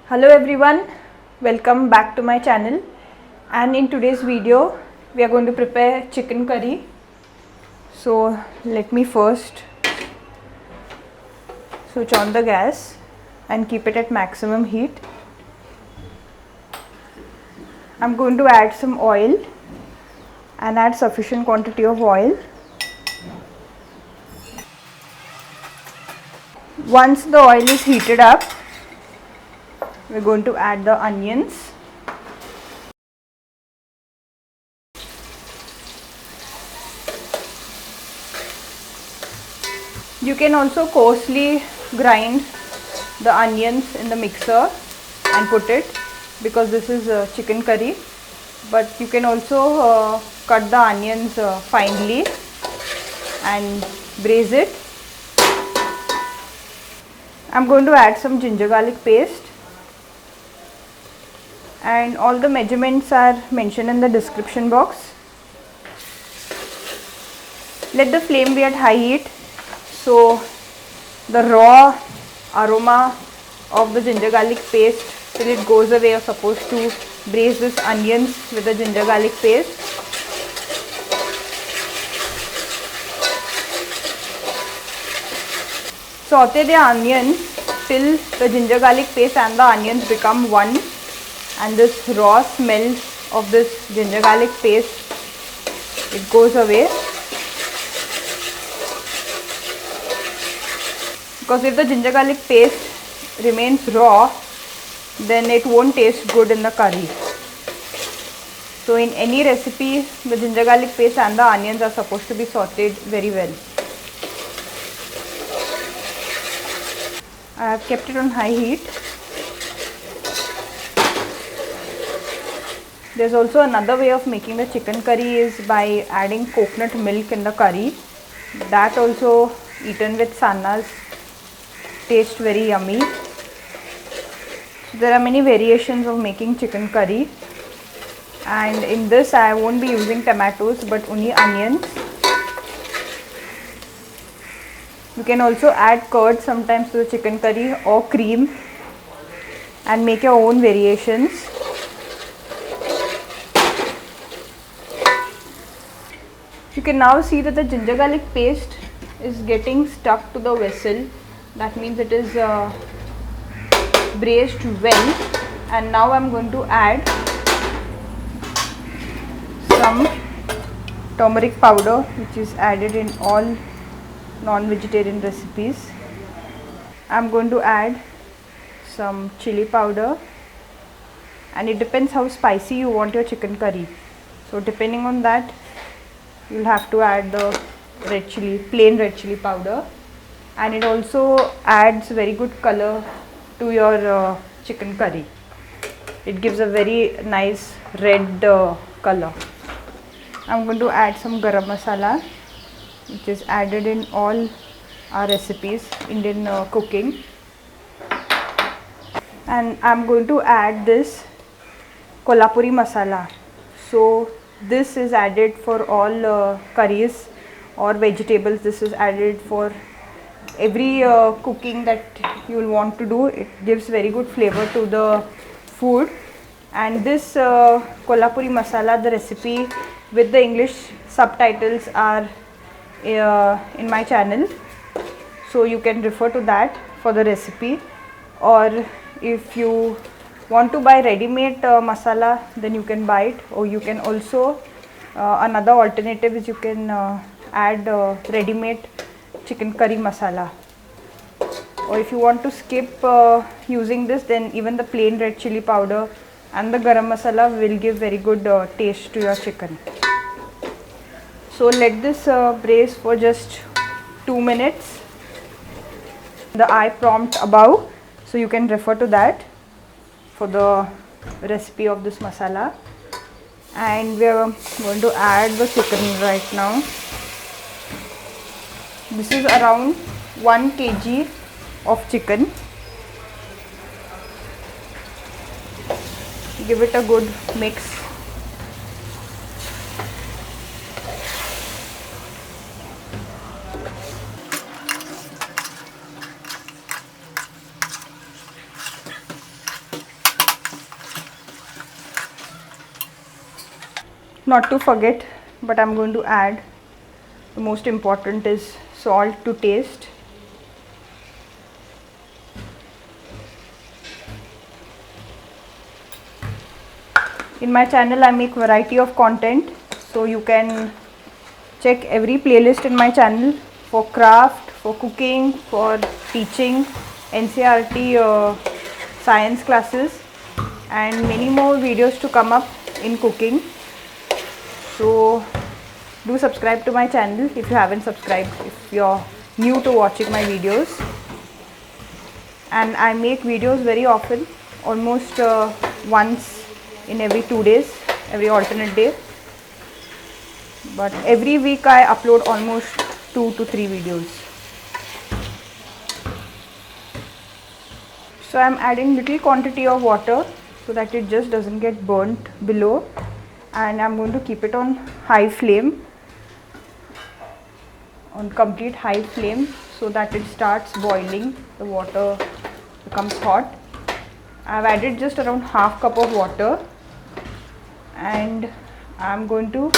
Hello everyone, welcome back to my channel, and in today's video we are going to prepare chicken curry. So let me first switch on the gas and keep it at maximum heat. I'm going to add some oil and add sufficient quantity of oil. Once the oil is heated up, we're going to add the onions. You can also coarsely grind the onions in the mixer and put it, because this is chicken curry, but you can also cut the onions finely and braise it. I'm going to add some ginger garlic paste, and all the measurements are mentioned in the description box. Let the flame be at high heat, so the raw aroma of the ginger garlic paste till it goes away. You're supposed to braise this onions with the ginger garlic paste. Saute the onions till the ginger garlic paste and the onions become one, and this raw smell of this ginger garlic paste, it goes away. Because if the ginger garlic paste remains raw, then it won't taste good in the curry. So in any recipe, the ginger garlic paste and the onions are supposed to be sauteed very well. I have kept it on high heat. There's also another way of making the chicken curry is by adding coconut milk in the curry. That also, eaten with sannas, tastes very yummy. So there are many variations of making chicken curry, and in this I won't be using tomatoes but only onions. You can also add curd sometimes to the chicken curry, or cream, and make your own variations. You can now see that the ginger garlic paste is getting stuck to the vessel. That means it is braised well, and now I'm going to add some turmeric powder, which is added in all non-vegetarian recipes. I'm going to add some chili powder, and it depends how spicy you want your chicken curry. So depending on that, you'll have to add the red chili, plain red chili powder, and it also adds very good color to your chicken curry. It gives a very nice red color. I'm going to add some garam masala, which is added in all our recipes, Indian cooking. And I'm going to add this Kolhapuri masala. So this is added for all curries or vegetables. This is added for every cooking that you will want to do. It gives very good flavor to the food. And this Kolhapuri masala, the recipe with the English subtitles are in my channel, so you can refer to that for the recipe. Or if you want to buy ready-made masala, then you can buy it. Or you can also, another alternative is you can add ready-made chicken curry masala. Or if you want to skip using this, then even the plain red chili powder and the garam masala will give very good taste to your chicken. So let this braise for just 2 minutes. The eye prompt above, so you can refer to that for the recipe of this masala. And we are going to add the chicken right now. This is around 1 kg of chicken. Give it a good mix. not to forget, but I'm going to add, the most important is salt to taste. In my channel I make variety of content, so you can check every playlist in my channel for craft, for cooking, for teaching, NCERT science classes, and many more videos to come up in cooking. So do subscribe to my channel if you haven't subscribed, if you're new to watching my videos. And I make videos very often, almost once in every 2 days, every alternate day, but every week I upload almost 2 to 3 videos. So I am adding little quantity of water so that it just doesn't get burnt below, and I am going to keep it on high flame, on complete high flame, so that it starts boiling, the water becomes hot. I have added just around half cup of water, and I am going to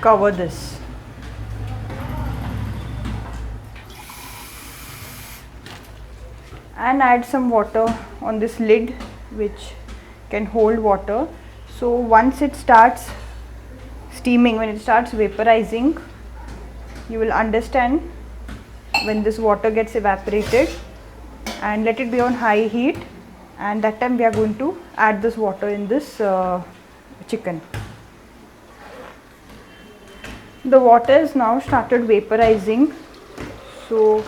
cover this. And add some water on this lid which can hold water. So once it starts steaming, when it starts vaporizing, you will understand when this water gets evaporated, and let it be on high heat, and that time we are going to add this water in this chicken. The water is now started vaporizing, so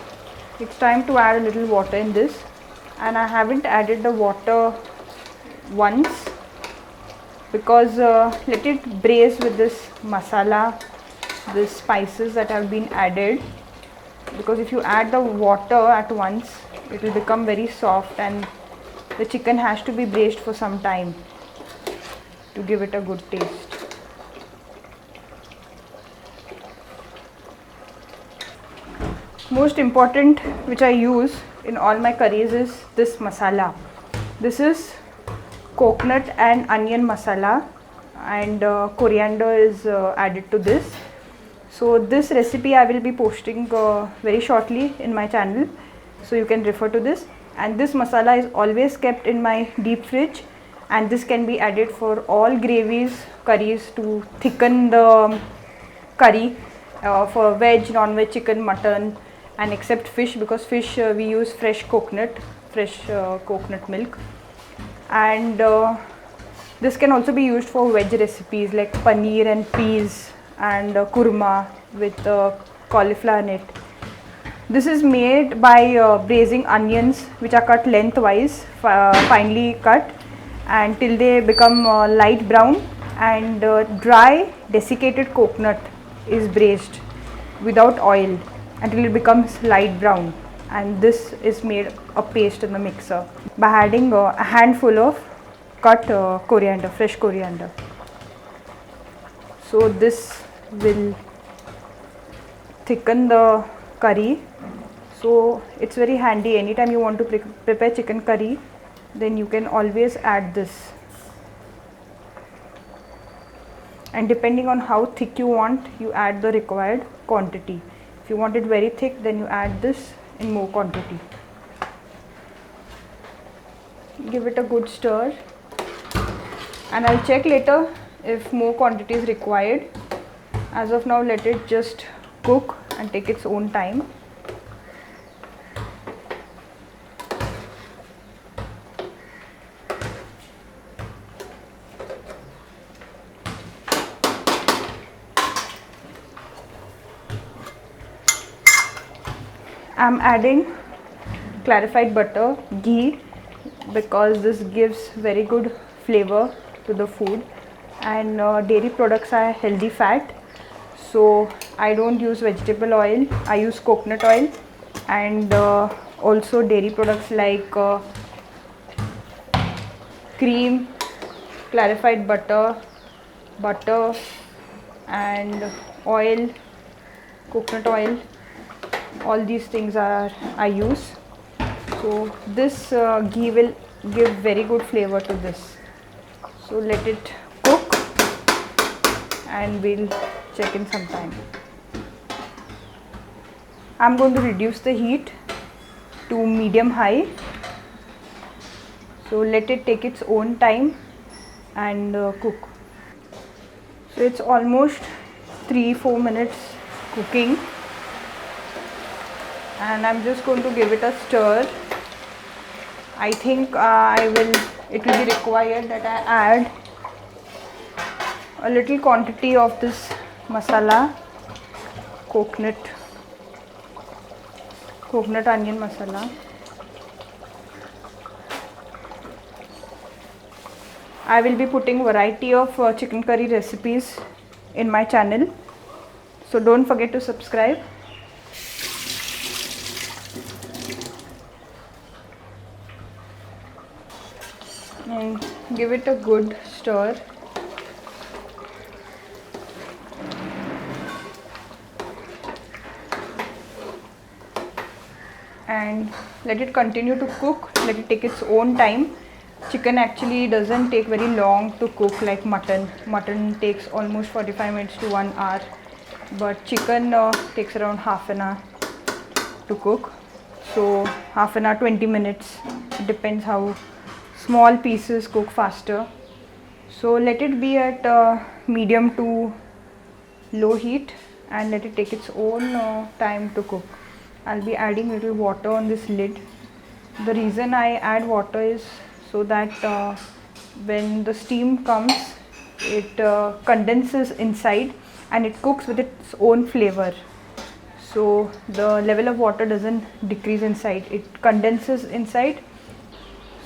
it's time to add a little water in this, and I haven't added the water once because let it braise with this masala, the spices that have been added, because if you add the water at once it will become very soft, and the chicken has to be braised for some time to give it a good taste. Most important which I use in all my curries is this masala. This is coconut and onion masala, and coriander is added to this. So this recipe I will be posting very shortly in my channel, so you can refer to this. And this masala is always kept in my deep fridge, and this can be added for all gravies, curries, to thicken the curry for veg, non-veg, chicken, mutton, and except fish, because fish we use fresh coconut milk. And this can also be used for veg recipes like paneer and peas, and kurma with cauliflower in it. This is made by braising onions which are cut lengthwise, finely cut, until they become light brown, and dry desiccated coconut is braised without oil until it becomes light brown, and this is made a paste in the mixer by adding a handful of cut coriander, fresh coriander. So this will thicken the curry. So it's very handy anytime you want to prepare chicken curry, then you can always add this. And depending on how thick you want, you add the required quantity. If you want it very thick, then you add this in more quantity. Give it a good stir, and I'll check later if more quantity is required. As of now, let it just cook and take its own time. I'm adding clarified butter, ghee, because this gives very good flavor to the food, and dairy products are healthy fat, so I don't use vegetable oil, I use coconut oil, and also dairy products like cream, clarified butter, and oil, coconut oil. All these things I use. So this ghee will give very good flavor to this. So let it cook. and we'll check in some time. I'm going to reduce the heat to medium high. So let it take its own time and cook. So it's almost 3-4 minutes cooking, and I'm just going to give it a stir. I think it will be required that I add a little quantity of this masala, coconut onion masala. I will be putting variety of chicken curry recipes in my channel, so don't forget to subscribe. And give it a good stir. And let it continue to cook, let it take its own time. Chicken actually doesn't take very long to cook like mutton. Mutton takes almost 45 minutes to 1 hour, but chicken takes around half an hour to cook. So half an hour, 20 minutes, it depends how small pieces cook faster. So let it be at medium to low heat and let it take its own time to cook. I'll be adding little water on this lid. The reason I add water is so that when the steam comes, it condenses inside and it cooks with its own flavor. So the level of water doesn't decrease inside, it condenses inside.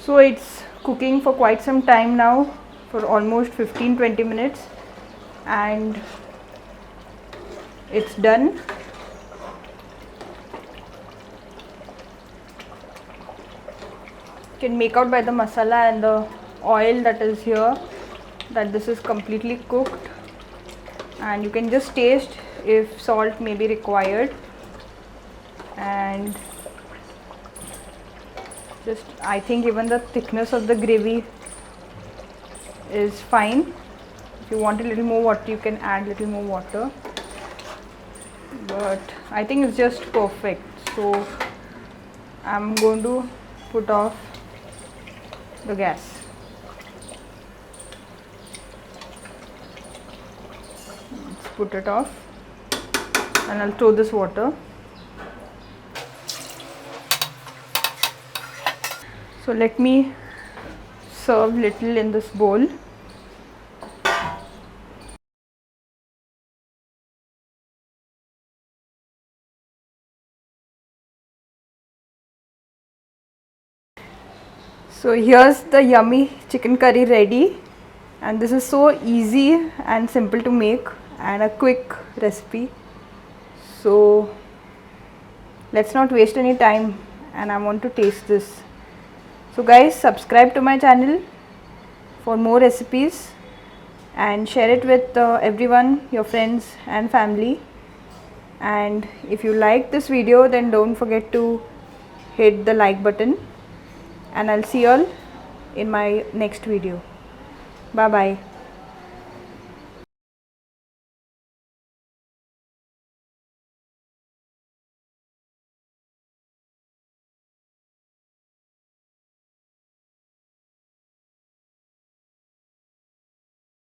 So it's cooking for quite some time now, for almost 15-20 minutes, and it's done. You can make out by the masala and the oil that is here that this is completely cooked, and you can just taste if salt may be required. And just, I think even the thickness of the gravy is fine. If you want a little more water, you can add little more water, but I think it's just perfect. So I'm going to put off the gas. Let's put it off, and I'll throw this water. So let me serve little in this bowl. So here's the yummy chicken curry ready, and this is so easy and simple to make and a quick recipe. So let's not waste any time, and I want to taste this. So guys, subscribe to my channel for more recipes and share it with everyone, your friends and family. And if you like this video, then don't forget to hit the like button, and I'll see you all in my next video. Bye bye.